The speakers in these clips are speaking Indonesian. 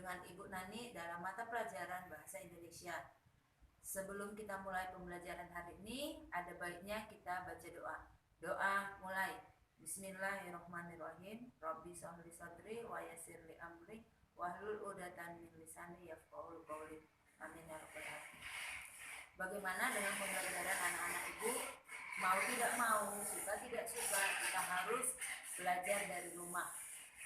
dengan Ibu Nani dalam mata pelajaran Bahasa Indonesia. Sebelum kita mulai pembelajaran hari ini, ada baiknya kita baca doa. Doa mulai. Bismillahirrahmanirrahim. Rabbi sholli sadri wa yassir li amri wahlul 'uqdatam min lisani yafqahu qawli. Amin ya rabbal alamin. Bagaimana dengan pembelajaran anak-anak Ibu? Mau tidak mau, suka tidak suka, kita harus belajar dari rumah.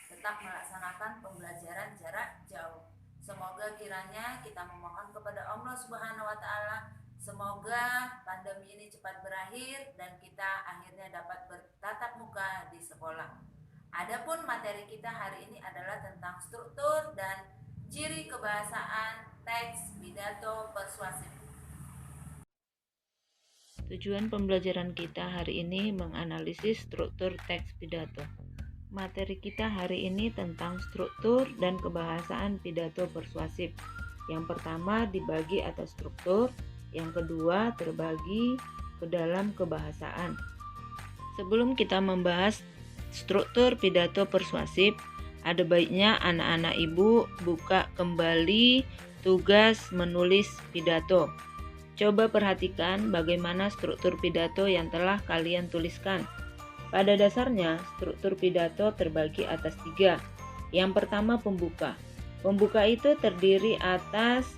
Tetap melaksanakan pembelajaran jarak jauh. Semoga kiranya kita memohon kepada Allah Subhanahu wa taala, semoga pandemi ini cepat berakhir dan kita akhirnya dapat bertatap muka di sekolah. Adapun materi kita hari ini adalah tentang struktur dan ciri kebahasaan teks pidato persuasif. Tujuan pembelajaran kita hari ini menganalisis struktur teks pidato. Materi kita hari ini tentang struktur dan kebahasaan pidato persuasif. Yang pertama dibagi atas struktur, yang kedua terbagi ke dalam kebahasaan. Sebelum kita membahas struktur pidato persuasif, ada baiknya anak-anak Ibu buka kembali tugas menulis pidato. Coba perhatikan bagaimana struktur pidato yang telah kalian tuliskan. Pada dasarnya, struktur pidato terbagi atas 3. Yang pertama pembuka. Pembuka itu terdiri atas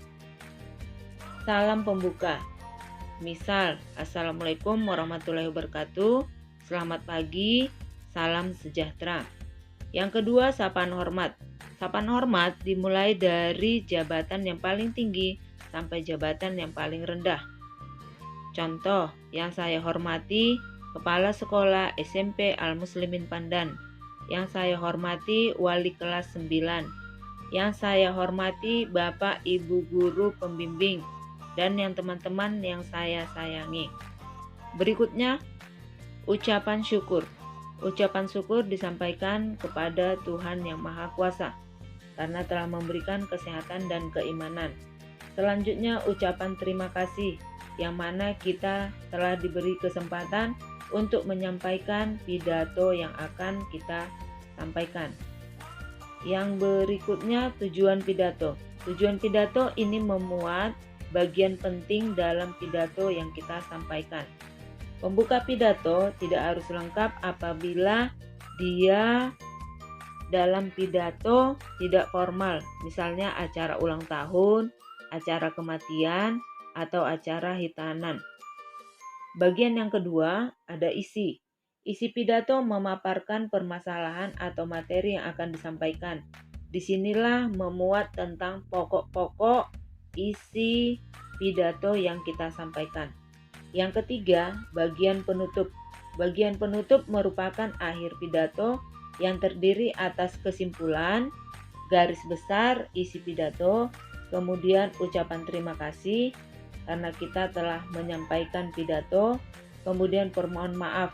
salam pembuka. Misal, Assalamualaikum warahmatullahi wabarakatuh, selamat pagi, salam sejahtera. Yang kedua, sapaan hormat. Sapaan hormat dimulai dari jabatan yang paling tinggi sampai jabatan yang paling rendah. Contoh, yang saya hormati Kepala Sekolah SMP Al-Muslimin Pandan. Yang saya hormati Wali kelas 9. Yang saya hormati Bapak Ibu Guru Pembimbing. Dan yang teman-teman yang saya sayangi. Berikutnya, ucapan syukur. Ucapan syukur disampaikan kepada Tuhan Yang Maha Kuasa karena telah memberikan kesehatan dan keimanan. Selanjutnya, ucapan terima kasih, yang mana kita telah diberi kesempatan untuk menyampaikan pidato yang akan kita sampaikan. Yang berikutnya, tujuan pidato. Tujuan pidato ini memuat bagian penting dalam pidato yang kita sampaikan. Pembuka pidato tidak harus lengkap apabila dia dalam pidato tidak formal, misalnya acara ulang tahun, acara kematian, atau acara hitanan. Bagian yang kedua ada isi. Isi pidato memaparkan permasalahan atau materi yang akan disampaikan. Disinilah memuat tentang pokok-pokok isi pidato yang kita sampaikan. Yang ketiga, bagian penutup. Bagian penutup merupakan akhir pidato yang terdiri atas kesimpulan, garis besar isi pidato, kemudian ucapan terima kasih karena kita telah menyampaikan pidato, kemudian permohon maaf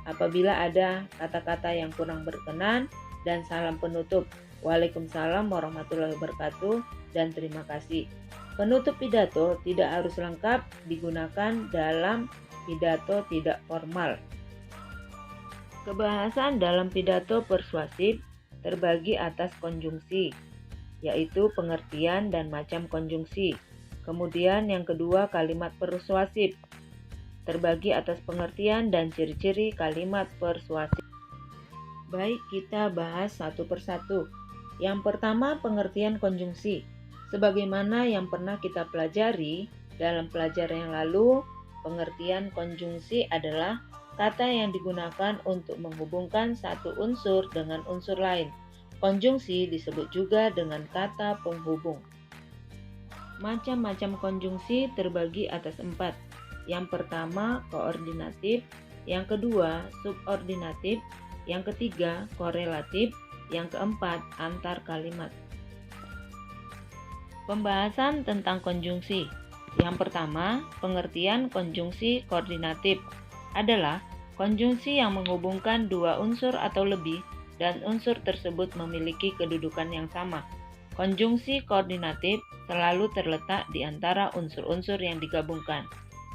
apabila ada kata-kata yang kurang berkenan, dan salam penutup. Waalaikumsalam warahmatullahi wabarakatuh dan terima kasih. Penutup pidato tidak harus lengkap digunakan dalam pidato tidak formal. Kebahasan dalam pidato persuasif terbagi atas konjungsi, yaitu pengertian dan macam konjungsi. Kemudian yang kedua, kalimat persuasif terbagi atas pengertian dan ciri-ciri kalimat persuasif. Baik, kita bahas satu persatu. Yang pertama, pengertian konjungsi. Sebagaimana yang pernah kita pelajari dalam pelajaran yang lalu, pengertian konjungsi adalah kata yang digunakan untuk menghubungkan satu unsur dengan unsur lain. Konjungsi disebut juga dengan kata penghubung. Macam-macam konjungsi terbagi atas 4. Yang pertama, koordinatif. Yang kedua, subordinatif. Yang ketiga, korelatif. Yang keempat, antar kalimat. Pembahasan tentang konjungsi. Yang pertama, pengertian konjungsi koordinatif adalah konjungsi yang menghubungkan dua unsur atau lebih dan unsur tersebut memiliki kedudukan yang sama. Konjungsi koordinatif selalu terletak di antara unsur-unsur yang digabungkan.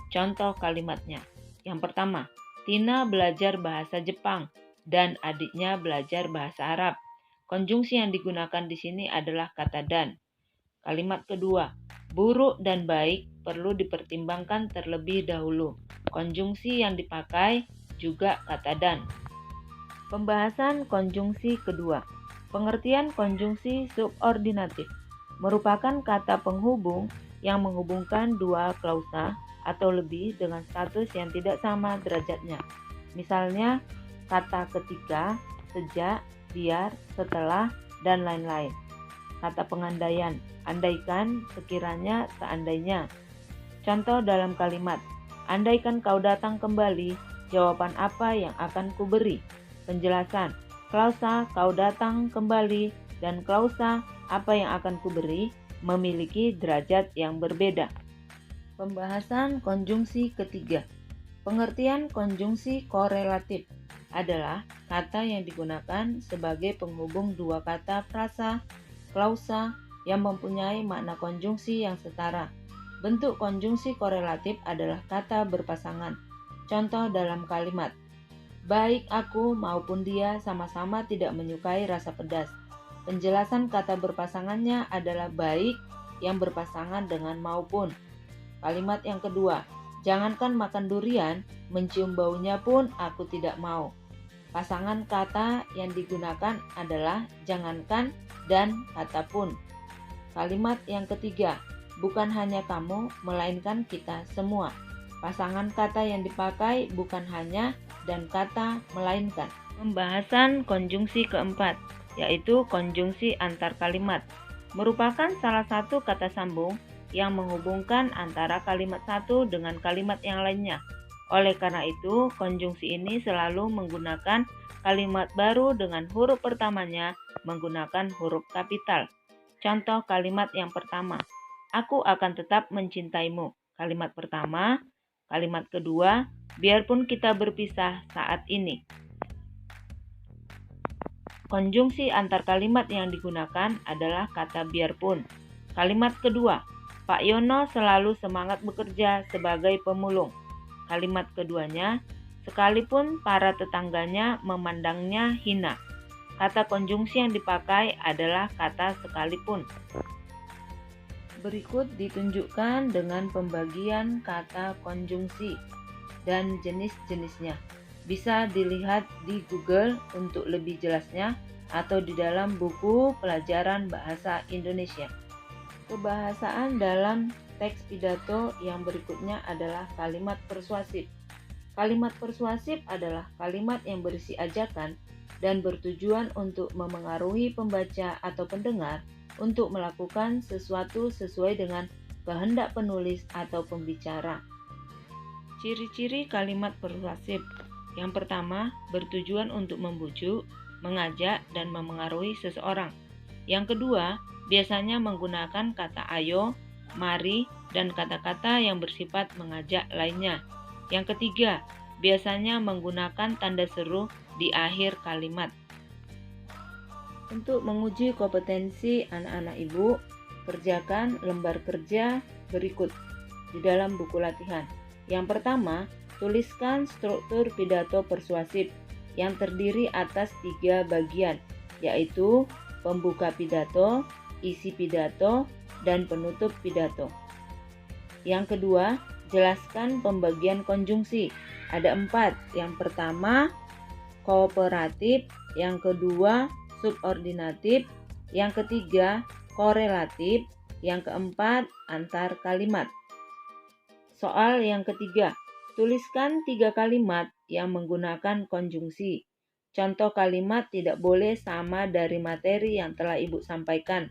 Contoh kalimatnya. Yang pertama, Tina belajar bahasa Jepang dan adiknya belajar bahasa Arab. Konjungsi yang digunakan di sini adalah kata dan. Kalimat kedua, buruk dan baik perlu dipertimbangkan terlebih dahulu. Konjungsi yang dipakai juga kata dan. Pembahasan konjungsi kedua. Pengertian konjungsi subordinatif merupakan kata penghubung yang menghubungkan dua klausa atau lebih dengan status yang tidak sama derajatnya. Misalnya, kata ketika, sejak, biar, setelah, dan lain-lain. Kata pengandaian, andaikan, sekiranya, seandainya. Contoh dalam kalimat, andaikan kau datang kembali, jawaban apa yang akan kuberi? Penjelasan, klausa kau datang kembali dan klausa apa yang akan kuberi memiliki derajat yang berbeda. Pembahasan konjungsi ketiga. Pengertian konjungsi korelatif adalah kata yang digunakan sebagai penghubung dua kata frasa, klausa yang mempunyai makna konjungsi yang setara. Bentuk konjungsi korelatif adalah kata berpasangan. Contoh dalam kalimat, baik aku maupun dia sama-sama tidak menyukai rasa pedas. Penjelasan kata berpasangannya adalah baik yang berpasangan dengan maupun. Kalimat yang kedua, jangankan makan durian, mencium baunya pun aku tidak mau. Pasangan kata yang digunakan adalah jangankan dan kata pun. Kalimat yang ketiga, bukan hanya kamu, melainkan kita semua. Pasangan kata yang dipakai bukan hanya dan kata melainkan. Pembahasan konjungsi keempat, yaitu konjungsi antar kalimat, merupakan salah satu kata sambung yang menghubungkan antara kalimat satu dengan kalimat yang lainnya. Oleh karena itu, konjungsi ini selalu menggunakan kalimat baru dengan huruf pertamanya menggunakan huruf kapital. Contoh kalimat yang pertama, aku akan tetap mencintaimu. Kalimat pertama. Kalimat kedua, biarpun kita berpisah saat ini. Konjungsi antar kalimat yang digunakan adalah kata biarpun. Kalimat kedua, Pak Yono selalu semangat bekerja sebagai pemulung. Kalimat keduanya, sekalipun para tetangganya memandangnya hina. Kata konjungsi yang dipakai adalah kata sekalipun. Berikut ditunjukkan dengan pembagian kata konjungsi dan jenis-jenisnya. Bisa dilihat di Google untuk lebih jelasnya atau di dalam buku pelajaran bahasa Indonesia. Kebahasaan dalam teks pidato yang berikutnya adalah kalimat persuasif. Kalimat persuasif adalah kalimat yang berisi ajakan dan bertujuan untuk memengaruhi pembaca atau pendengar untuk melakukan sesuatu sesuai dengan kehendak penulis atau pembicara. Ciri-ciri kalimat persuasif. Yang pertama, bertujuan untuk membujuk, mengajak, dan memengaruhi seseorang. Yang kedua, biasanya menggunakan kata ayo, mari, dan kata-kata yang bersifat mengajak lainnya. Yang ketiga, biasanya menggunakan tanda seru di akhir kalimat. Untuk menguji kompetensi anak-anak ibu, kerjakan lembar kerja berikut di dalam buku latihan. Yang pertama, tuliskan struktur pidato persuasif yang terdiri atas 3 bagian, yaitu pembuka pidato, isi pidato, dan penutup pidato. Yang kedua, jelaskan pembagian konjungsi. Ada 4. Yang pertama, kooperatif. Yang kedua, subordinatif. Yang ketiga, korelatif. Yang keempat, antar kalimat. Soal yang ketiga, tuliskan 3 kalimat yang menggunakan konjungsi. Contoh kalimat tidak boleh sama dari materi yang telah Ibu sampaikan.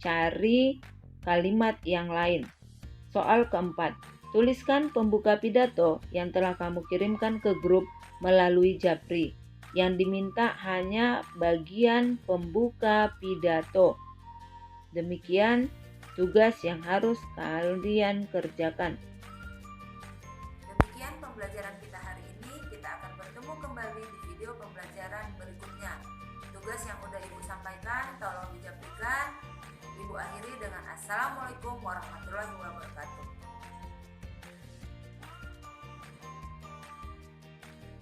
Cari kalimat yang lain. Soal keempat, tuliskan pembuka pidato yang telah kamu kirimkan ke grup melalui Japri. Yang diminta hanya bagian pembuka pidato. Demikian tugas yang harus kalian kerjakan. Demikian pembelajaran kita hari ini. Kita akan bertemu kembali di video pembelajaran berikutnya. Tugas yang udah Ibu sampaikan tolong dijaprikan. Ibu akhiri dengan Assalamualaikum warahmatullahi wabarakatuh.